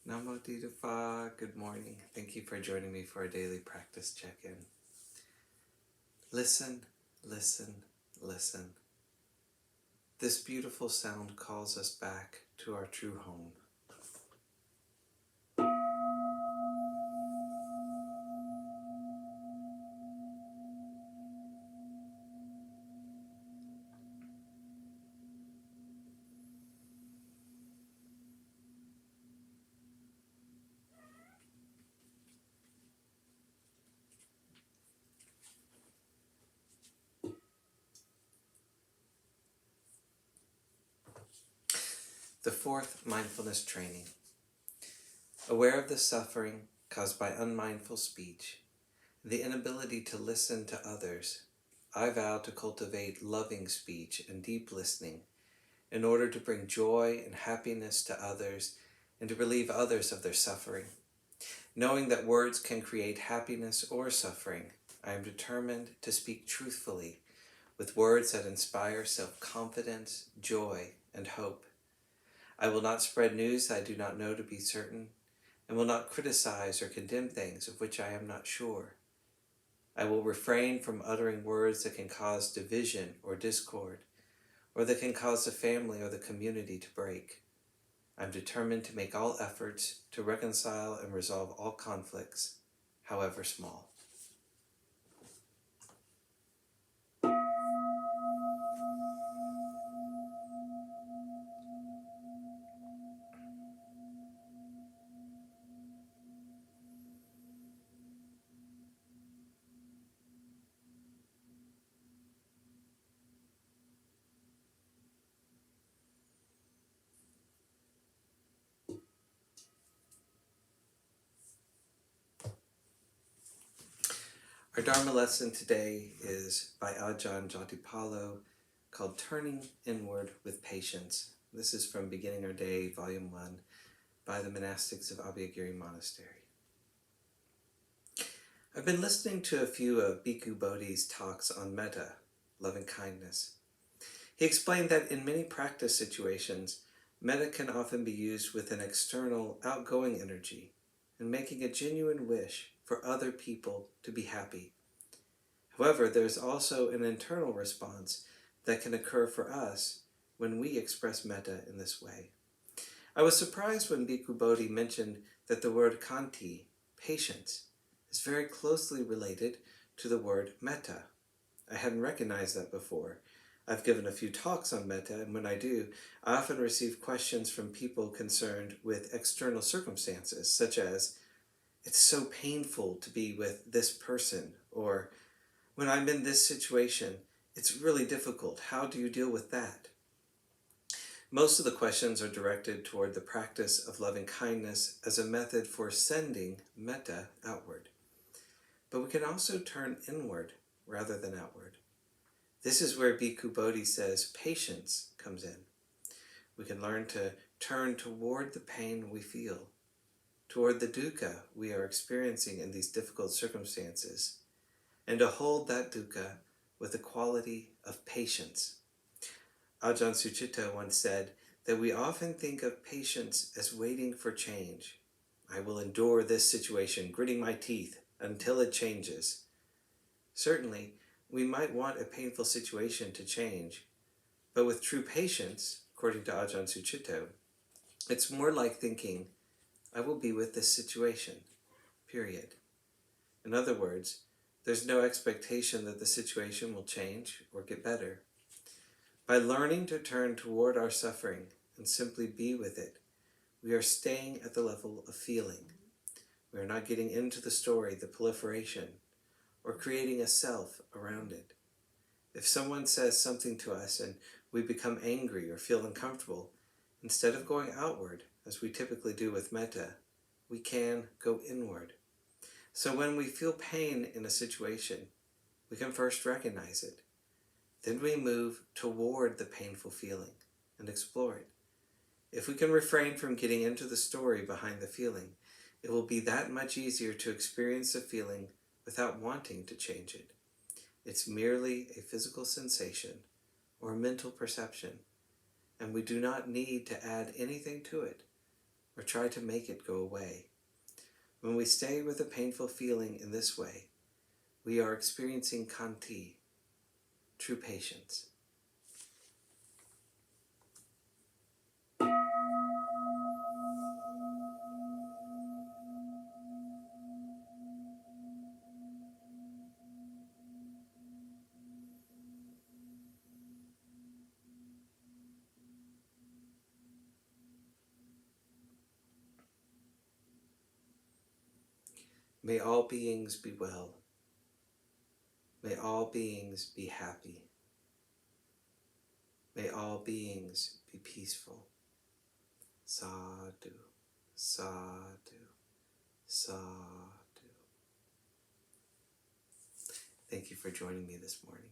Namo Phat, good morning. Thank you for joining me for a daily practice check-in. Listen, listen, listen. This beautiful sound calls us back to our true home. The fourth mindfulness training. Aware of the suffering caused by unmindful speech, and the inability to listen to others, I vow to cultivate loving speech and deep listening in order to bring joy and happiness to others and to relieve others of their suffering. Knowing that words can create happiness or suffering, I am determined to speak truthfully with words that inspire self-confidence, joy, and hope. I will not spread news I do not know to be certain, and will not criticize or condemn things of which I am not sure. I will refrain from uttering words that can cause division or discord, or that can cause the family or the community to break. I am determined to make all efforts to reconcile and resolve all conflicts, however small. Our Dharma lesson today is by Ajahn Jatipalo, called Turning Inward with Patience. This is from Beginning Our Day, Volume 1, by the monastics of Abhayagiri Monastery. I've been listening to a few of Bhikkhu Bodhi's talks on metta, loving kindness. He explained that in many practice situations, metta can often be used with an external, outgoing energy and making a genuine wish for other people to be happy. However, there's also an internal response that can occur for us when we express metta in this way. I was surprised when Bhikkhu Bodhi mentioned that the word khanti, patience, is very closely related to the word metta. I hadn't recognized that before. I've given a few talks on metta, and when I do, I often receive questions from people concerned with external circumstances, such as, "It's so painful to be with this person," or, "When I'm in this situation, it's really difficult. How do you deal with that?" Most of the questions are directed toward the practice of loving kindness as a method for sending metta outward. But we can also turn inward rather than outward. This is where Bhikkhu Bodhi says patience comes in. We can learn to turn toward the pain we feel, toward the dukkha we are experiencing in these difficult circumstances, and to hold that dukkha with the quality of patience. Ajahn Sucitto once said that we often think of patience as waiting for change. I will endure this situation, gritting my teeth until it changes. Certainly, we might want a painful situation to change, but with true patience, according to Ajahn Sucitto, it's more like thinking, I will be with this situation, period. In other words, there's no expectation that the situation will change or get better. By learning to turn toward our suffering and simply be with it, we are staying at the level of feeling. We are not getting into the story, the proliferation, or creating a self around it. If someone says something to us and we become angry or feel uncomfortable, instead of going outward, as we typically do with metta, we can go inward. So when we feel pain in a situation, we can first recognize it. Then we move toward the painful feeling and explore it. If we can refrain from getting into the story behind the feeling, it will be that much easier to experience the feeling without wanting to change it. It's merely a physical sensation or a mental perception, and we do not need to add anything to it. or try to make it go away. When we stay with a painful feeling in this way, we are experiencing khanti, true patience. May all beings be well. May all beings be happy. May all beings be peaceful. Sadhu, sadhu, sadhu. Thank you for joining me this morning.